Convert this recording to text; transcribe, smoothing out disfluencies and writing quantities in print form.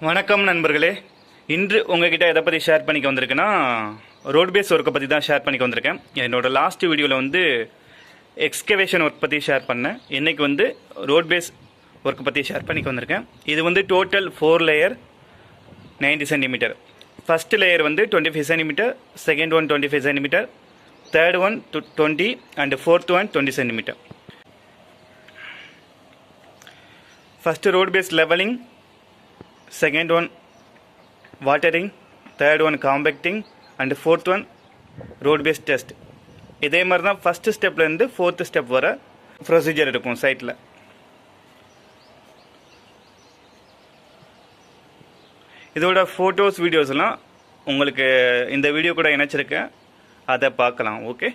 வணக்கம் நண்பர்களே. இன்று உங்ககிட்ட எதை பற்றி ஷேர் பண்ணிக்க வந்திருக்கேன்னா, ரோட் பேஸ் ஒர்க்கை பற்றி தான் ஷேர் பண்ணிக்க வந்திருக்கேன். என்னோடய லாஸ்ட் வீடியோவில் வந்து எக்ஸ்கவேஷன் ஒர்க் பற்றி ஷேர் பண்ணேன். இன்றைக்கி வந்து ரோட் பேஸ் ஒர்க்கை பற்றி ஷேர் பண்ணிக்க வந்திருக்கேன். இது வந்து total 4 layer 90 centimetre. First layer வந்து 25 centimetre, second one 25 centimetre, third one 20 and fourth one 20 centimetre. First road base levelling, second one watering, third one compacting and fourth one road base test. இதே மாதிரி தான் first ஸ்டெப்லேருந்து 4th step வர procedure இருக்கும் சைட்டில். இதோட photos வீடியோஸ்லாம் உங்களுக்கு இந்த வீடியோ கூட இணைச்சிருக்கேன், அதை பார்க்கலாம். ஓகே.